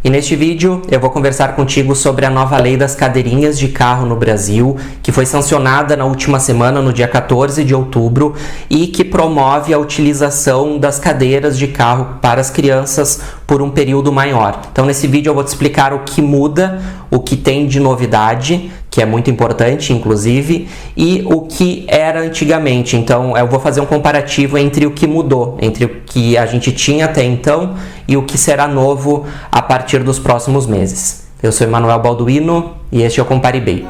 E neste vídeo eu vou conversar contigo sobre a nova lei das cadeirinhas de carro no Brasil, que foi sancionada na última semana, no dia 14 de outubro, e que promove a utilização das cadeiras de carro para as crianças por um período maior. Então nesse vídeo eu vou te explicar o que muda, o que tem de novidade, que é muito importante, inclusive, e o que era antigamente. Então eu vou fazer um comparativo entre o que mudou, entre o que a gente tinha até então e o que será novo a partir dos próximos meses. Eu sou Emanuel Balduino e este é o Compare Baby.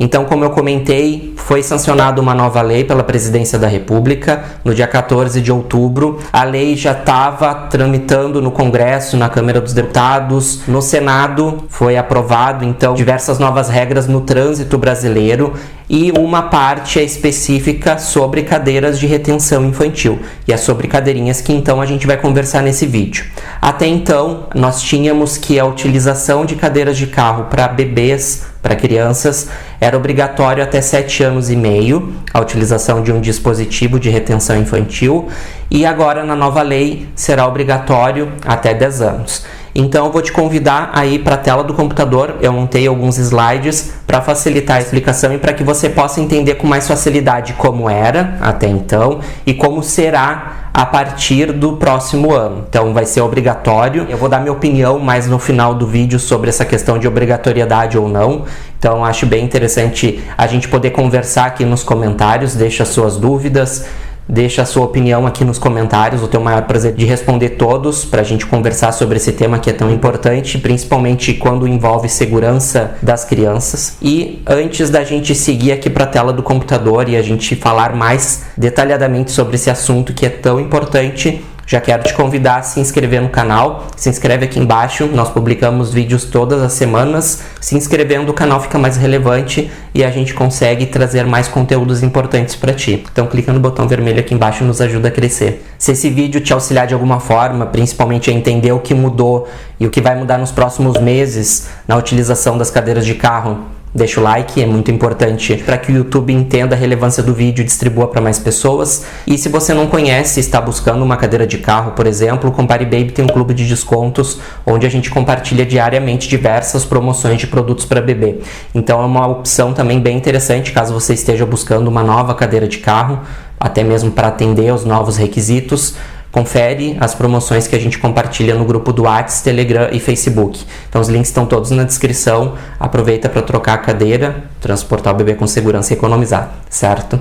Então, como eu comentei, foi sancionada uma nova lei pela Presidência da República no dia 14 de outubro. A lei já estava tramitando no Congresso, na Câmara dos Deputados, no Senado foi aprovado, então, diversas novas regras no trânsito brasileiro e uma parte é específica sobre cadeiras de retenção infantil. E é sobre cadeirinhas que então a gente vai conversar nesse vídeo. Até então, nós tínhamos que a utilização de cadeiras de carro para bebês, para crianças, era obrigatório até 7 anos e meio a utilização de um dispositivo de retenção infantil e agora na nova lei será obrigatório até 10 anos. Então eu vou te convidar a ir para a tela do computador, eu montei alguns slides para facilitar a explicação e para que você possa entender com mais facilidade como era até então e como será a partir do próximo ano. Então vai ser obrigatório, eu vou dar minha opinião mais no final do vídeo sobre essa questão de obrigatoriedade ou não. Então acho bem interessante a gente poder conversar aqui nos comentários, deixa suas dúvidas, deixa a sua opinião aqui nos comentários, vou ter o maior prazer de responder todos para a gente conversar sobre esse tema que é tão importante, principalmente quando envolve segurança das crianças. E antes da gente seguir aqui para a tela do computador e a gente falar mais detalhadamente sobre esse assunto que é tão importante, já quero te convidar a se inscrever no canal, se inscreve aqui embaixo, nós publicamos vídeos todas as semanas, se inscrevendo o canal fica mais relevante e a gente consegue trazer mais conteúdos importantes para ti. Então clica no botão vermelho aqui embaixo e nos ajuda a crescer. Se esse vídeo te auxiliar de alguma forma, principalmente a entender o que mudou e o que vai mudar nos próximos meses na utilização das cadeiras de carro, deixa o like, é muito importante para que o YouTube entenda a relevância do vídeo e distribua para mais pessoas. E se você não conhece, está buscando uma cadeira de carro, por exemplo, o Compare Baby tem um clube de descontos onde a gente compartilha diariamente diversas promoções de produtos para bebê. Então é uma opção também bem interessante caso você esteja buscando uma nova cadeira de carro, até mesmo para atender aos novos requisitos. Confere as promoções que a gente compartilha no grupo do WhatsApp, Telegram e Facebook. Então os links estão todos na descrição. Aproveita para trocar a cadeira, transportar o bebê com segurança e economizar, certo?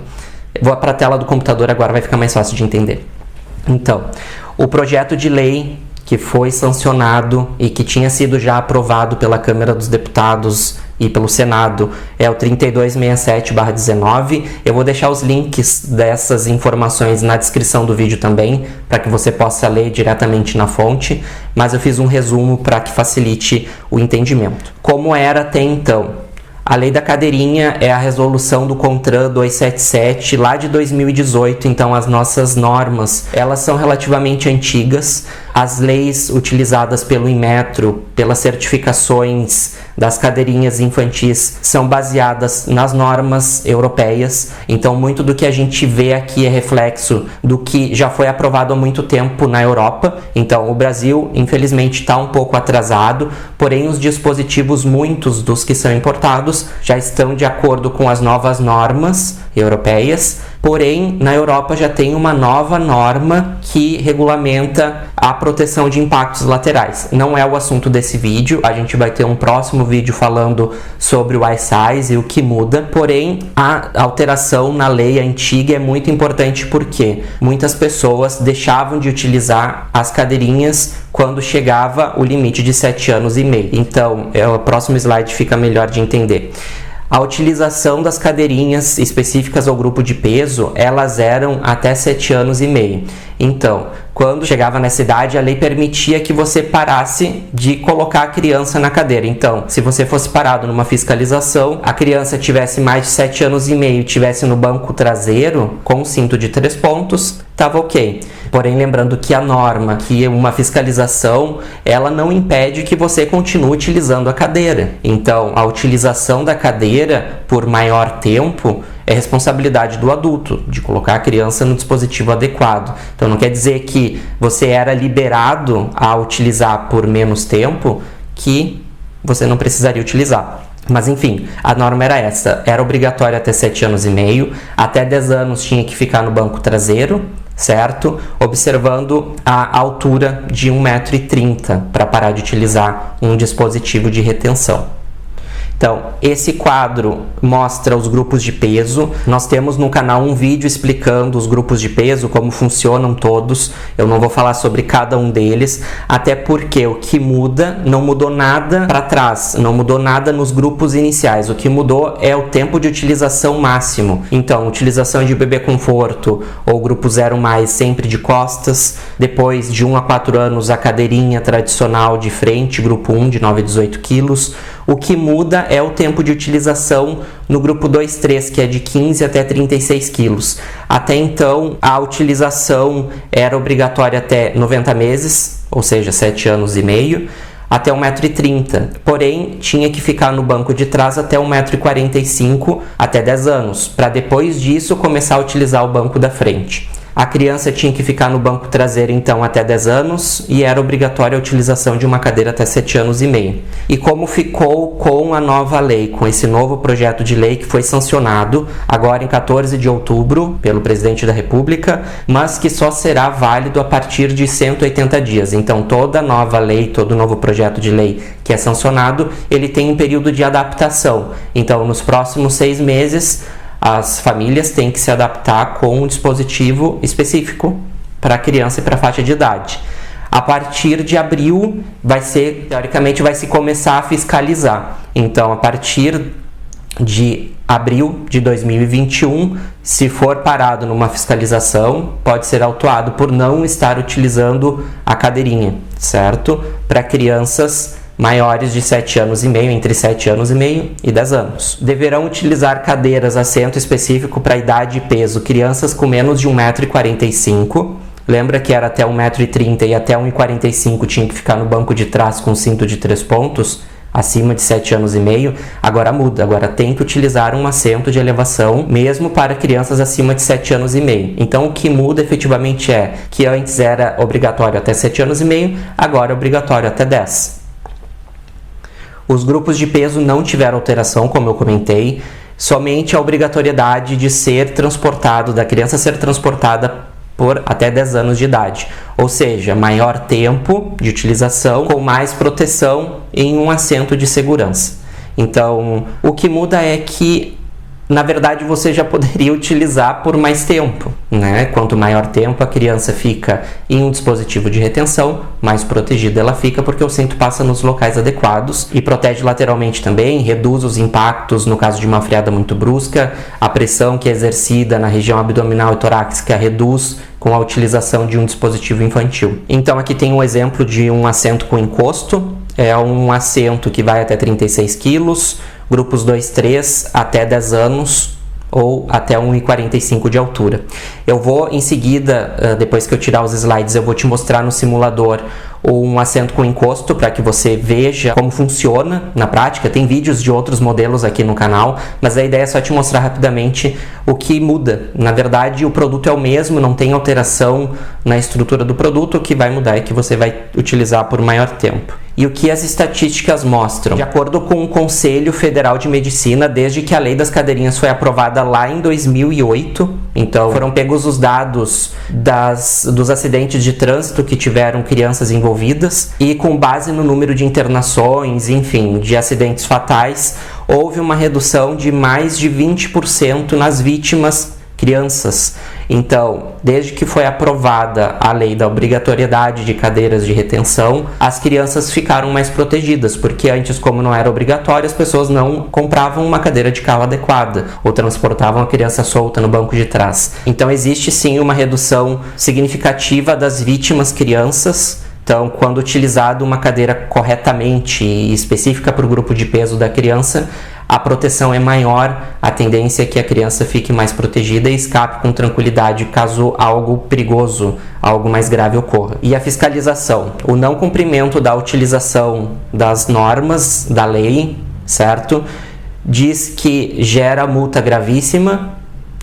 Vou para a tela do computador agora, vai ficar mais fácil de entender. Então, o projeto de lei que foi sancionado e que tinha sido já aprovado pela Câmara dos Deputados e pelo Senado é o 3267/19. Eu vou deixar os links dessas informações na descrição do vídeo também, para que você possa ler diretamente na fonte, mas eu fiz um resumo para que facilite o entendimento. Como era até então? A lei da cadeirinha é a resolução do CONTRAN 277 lá de 2018, então as nossas normas, elas são relativamente antigas. As leis utilizadas pelo Inmetro, pelas certificações das cadeirinhas infantis, são baseadas nas normas europeias. Então muito do que a gente vê aqui é reflexo do que já foi aprovado há muito tempo na Europa. Então o Brasil, infelizmente, está um pouco atrasado, porém os dispositivos, muitos dos que são importados, já estão de acordo com as novas normas europeias. Porém, na Europa já tem uma nova norma que regulamenta a proteção de impactos laterais. Não é o assunto desse vídeo, a gente vai ter um próximo vídeo falando sobre o iSize e o que muda. Porém, a alteração na lei antiga é muito importante porque muitas pessoas deixavam de utilizar as cadeirinhas quando chegava o limite de 7 anos e meio. Então, o próximo slide fica melhor de entender. A utilização das cadeirinhas específicas ao grupo de peso, elas eram até 7 anos e meio. Então, quando chegava nessa idade, a lei permitia que você parasse de colocar a criança na cadeira. Então, se você fosse parado numa fiscalização, a criança tivesse mais de 7 anos e meio, tivesse no banco traseiro, com cinto de 3 pontos, estava ok. Porém, lembrando que a norma, que uma fiscalização, ela não impede que você continue utilizando a cadeira. Então, a utilização da cadeira por maior tempo é responsabilidade do adulto, de colocar a criança no dispositivo adequado. Então, não quer dizer que você era liberado a utilizar por menos tempo, que você não precisaria utilizar. Mas enfim, a norma era essa, era obrigatória até 7 anos e meio, até 10 anos tinha que ficar no banco traseiro, certo? Observando a altura de 1,30 m para parar de utilizar um dispositivo de retenção. Então, esse quadro mostra os grupos de peso. Nós temos no canal um vídeo explicando os grupos de peso, como funcionam todos. Eu não vou falar sobre cada um deles, até porque o que muda, não mudou nada para trás, não mudou nada nos grupos iniciais. O que mudou é o tempo de utilização máximo. Então, utilização de bebê conforto ou grupo 0+, sempre de costas. Depois de 1 a 4 anos, a cadeirinha tradicional de frente, grupo 1, de 9 a 18 quilos. O que muda é o tempo de utilização no grupo 2-3, que é de 15 até 36 quilos. Até então, a utilização era obrigatória até 90 meses, ou seja, 7 anos e meio, até 1,30 m. Porém, tinha que ficar no banco de trás até 1,45 m, até 10 anos, para depois disso começar a utilizar o banco da frente. A criança tinha que ficar no banco traseiro, então, até 10 anos e era obrigatória a utilização de uma cadeira até 7 anos e meio. E como ficou com a nova lei, com esse novo projeto de lei que foi sancionado agora em 14 de outubro pelo presidente da República, mas que só será válido a partir de 180 dias. Então, toda nova lei, todo novo projeto de lei que é sancionado, ele tem um período de adaptação. Então, nos próximos 6 meses, as famílias têm que se adaptar com um dispositivo específico para a criança e para a faixa de idade. A partir de abril, teoricamente, vai se começar a fiscalizar. Então, a partir de abril de 2021, se for parado numa fiscalização, pode ser autuado por não estar utilizando a cadeirinha, certo? Para crianças maiores de 7 anos e meio, entre 7 anos e meio e 10 anos. Deverão utilizar cadeiras, assento específico para idade e peso, crianças com menos de 1,45 m. Lembra que era até 1,30 m e até 1,45 m tinha que ficar no banco de trás com cinto de 3 pontos, acima de 7 anos e meio. Agora muda, agora tem que utilizar um assento de elevação, mesmo para crianças acima de 7 anos e meio. Então, o que muda efetivamente é que antes era obrigatório até 7 anos e meio, agora é obrigatório até 10. Os grupos de peso não tiveram alteração, como eu comentei, somente a obrigatoriedade de ser transportado, da criança ser transportada por até 10 anos de idade. Ou seja, maior tempo de utilização com mais proteção em um assento de segurança. Então, o que muda é que, na verdade, você já poderia utilizar por mais tempo, né? Quanto maior tempo a criança fica em um dispositivo de retenção, mais protegida ela fica, porque o cinto passa nos locais adequados e protege lateralmente também, reduz os impactos no caso de uma freada muito brusca, a pressão que é exercida na região abdominal e torácica reduz com a utilização de um dispositivo infantil. Então, aqui tem um exemplo de um assento com encosto, é um assento que vai até 36 quilos, grupos 2-3 até 10 anos ou até 1,45 de altura. Eu vou em seguida, depois que eu tirar os slides, eu vou te mostrar no simulador um assento com encosto para que você veja como funciona na prática. Tem vídeos de outros modelos aqui no canal, mas a ideia é só te mostrar rapidamente o que muda. Na verdade, o produto é o mesmo, não tem alteração na estrutura do produto. O que vai mudar é que você vai utilizar por maior tempo. E o que as estatísticas mostram? De acordo com o Conselho Federal de Medicina, desde que a lei das cadeirinhas foi aprovada lá em 2008, então foram pegos os dados dos acidentes de trânsito que tiveram crianças envolvidas e com base no número de internações, enfim, de acidentes fatais, houve uma redução de mais de 20% nas vítimas crianças. Então, desde que foi aprovada a lei da obrigatoriedade de cadeiras de retenção, as crianças ficaram mais protegidas, porque antes, como não era obrigatório, as pessoas não compravam uma cadeira de calo adequada ou transportavam a criança solta no banco de trás. Então, existe sim uma redução significativa das vítimas crianças. Então, quando utilizado uma cadeira corretamente e específica para o grupo de peso da criança, a proteção é maior, a tendência é que a criança fique mais protegida e escape com tranquilidade caso algo perigoso, algo mais grave ocorra. E a fiscalização, o não cumprimento da utilização das normas da lei, certo? Diz que gera multa gravíssima,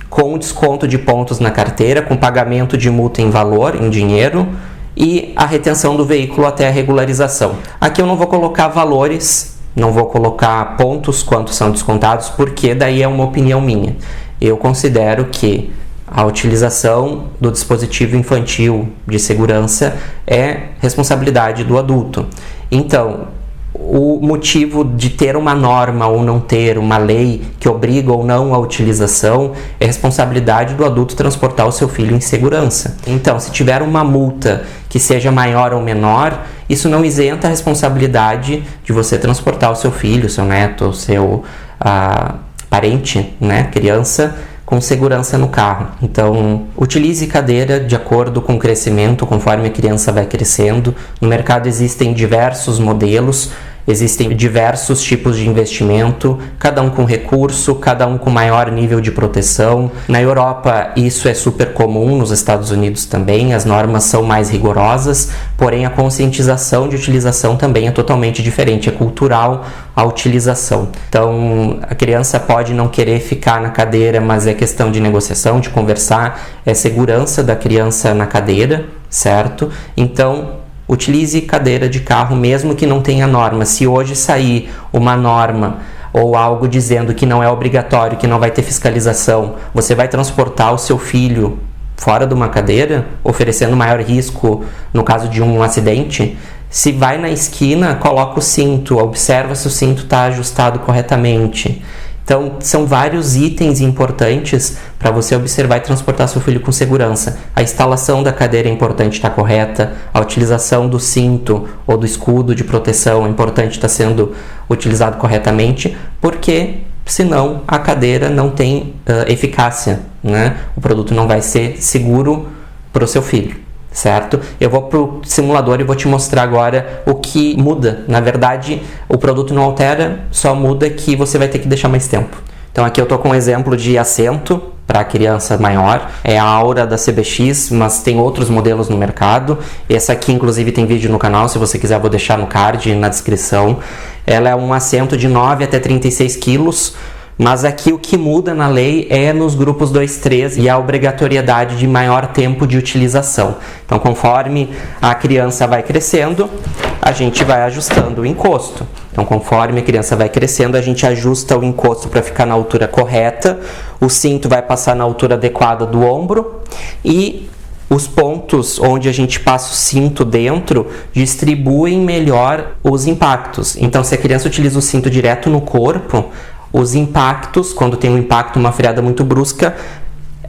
com desconto de pontos na carteira, com pagamento de multa em valor, em dinheiro, e a retenção do veículo até a regularização. Aqui eu não vou colocar valores, não vou colocar pontos quanto são descontados, porque daí é uma opinião minha. Eu considero que a utilização do dispositivo infantil de segurança é responsabilidade do adulto. Então, o motivo de ter uma norma ou não ter uma lei que obriga ou não a utilização é responsabilidade do adulto transportar o seu filho em segurança. Então, se tiver uma multa que seja maior ou menor, isso não isenta a responsabilidade de você transportar o seu filho, seu neto, o seu parente, né, criança, com segurança no carro. Então, utilize cadeira de acordo com o crescimento, conforme a criança vai crescendo. No mercado existem diversos modelos, existem diversos tipos de investimento, cada um com recurso, cada um com maior nível de proteção. Na Europa isso é super comum, nos Estados Unidos também, as normas são mais rigorosas, porém a conscientização de utilização também é totalmente diferente, é cultural a utilização. Então a criança pode não querer ficar na cadeira, mas é questão de negociação, de conversar, é segurança da criança na cadeira, certo? Então utilize cadeira de carro mesmo que não tenha norma. Se hoje sair uma norma ou algo dizendo que não é obrigatório, que não vai ter fiscalização, você vai transportar o seu filho fora de uma cadeira, oferecendo maior risco no caso de um acidente? Se vai na esquina, coloca o cinto, observa se o cinto está ajustado corretamente. Então, são vários itens importantes para você observar e transportar seu filho com segurança. A instalação da cadeira é importante estar correta, a utilização do cinto ou do escudo de proteção é importante estar sendo utilizado corretamente, porque senão a cadeira não tem eficácia, né? O produto não vai ser seguro para o seu filho. Certo? Eu vou para o simulador e vou te mostrar agora o que muda. Na verdade, o produto não altera, só muda que você vai ter que deixar mais tempo. Então aqui eu estou com um exemplo de assento para criança maior, é a Aura da CBX, mas tem outros modelos no mercado. Essa aqui inclusive tem vídeo no canal, se você quiser eu vou deixar no card, na descrição. Ela é um assento de 9 até 36 quilos, mas aqui o que muda na lei é nos grupos 2, 3 e a obrigatoriedade de maior tempo de utilização. Então, conforme a criança vai crescendo, a gente vai ajustando o encosto. Então, conforme a criança vai crescendo, a gente ajusta o encosto para ficar na altura correta, o cinto vai passar na altura adequada do ombro e os pontos onde a gente passa o cinto dentro distribuem melhor os impactos. Então, se a criança utiliza o cinto direto no corpo, os impactos, quando tem um impacto, uma freada muito brusca,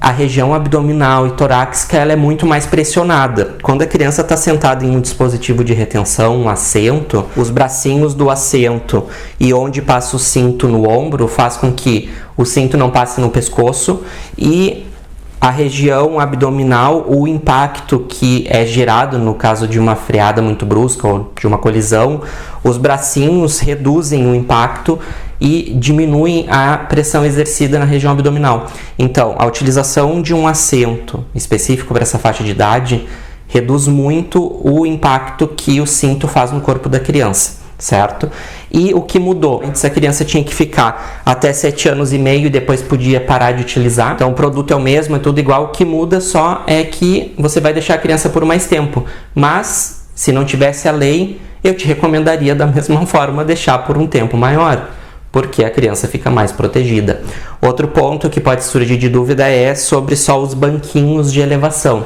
a região abdominal e torácica ela é muito mais pressionada. Quando a criança está sentada em um dispositivo de retenção, um assento, os bracinhos do assento e onde passa o cinto no ombro faz com que o cinto não passe no pescoço e a região abdominal, o impacto que é gerado no caso de uma freada muito brusca ou de uma colisão, os bracinhos reduzem o impacto e diminuem a pressão exercida na região abdominal. Então, a utilização de um assento específico para essa faixa de idade reduz muito o impacto que o cinto faz no corpo da criança, certo? E o que mudou? Antes a criança tinha que ficar até 7 anos e meio e depois podia parar de utilizar. Então o produto é o mesmo, é tudo igual. O que muda só é que você vai deixar a criança por mais tempo. Mas, se não tivesse a lei, eu te recomendaria da mesma forma deixar por um tempo maior, porque a criança fica mais protegida. Outro ponto que pode surgir de dúvida é sobre só os banquinhos de elevação.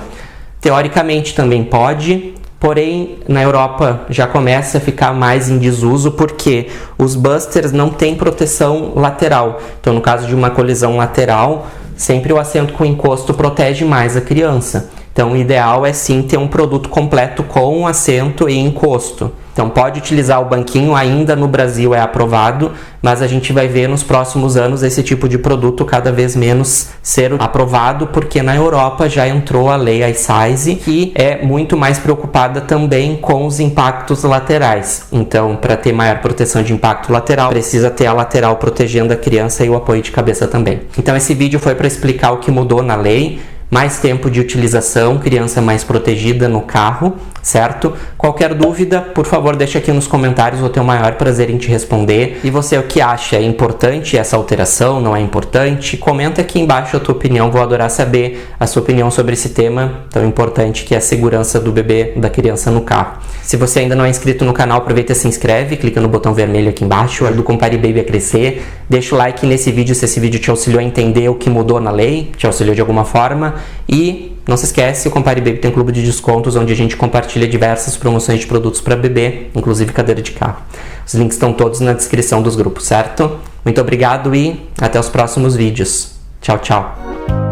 Teoricamente também pode, porém na Europa já começa a ficar mais em desuso porque os busters não têm proteção lateral. Então no caso de uma colisão lateral, sempre o assento com encosto protege mais a criança. Então o ideal é sim ter um produto completo com assento e encosto. Então pode utilizar o banquinho, ainda no Brasil é aprovado, mas a gente vai ver nos próximos anos esse tipo de produto cada vez menos ser aprovado, porque na Europa já entrou a lei iSize e é muito mais preocupada também com os impactos laterais. Então, para ter maior proteção de impacto lateral, precisa ter a lateral protegendo a criança e o apoio de cabeça também. Então esse vídeo foi para explicar o que mudou na lei. Mais tempo de utilização, criança mais protegida no carro, certo? Qualquer dúvida, por favor, deixa aqui nos comentários, vou ter o maior prazer em te responder. E você, o que acha? É importante essa alteração? Não é importante? Comenta aqui embaixo a tua opinião, vou adorar saber a sua opinião sobre esse tema tão importante que é a segurança do bebê, da criança no carro. Se você ainda não é inscrito no canal, aproveita e se inscreve, clica no botão vermelho aqui embaixo, ajuda o Compare Baby a crescer. Deixa o like nesse vídeo se esse vídeo te auxiliou a entender o que mudou na lei, te auxiliou de alguma forma. E não se esquece, o Compare Baby tem um clube de descontos onde a gente compartilha diversas promoções de produtos para bebê, inclusive cadeira de carro. Os links estão todos na descrição dos grupos, certo? Muito obrigado e até os próximos vídeos. Tchau, tchau!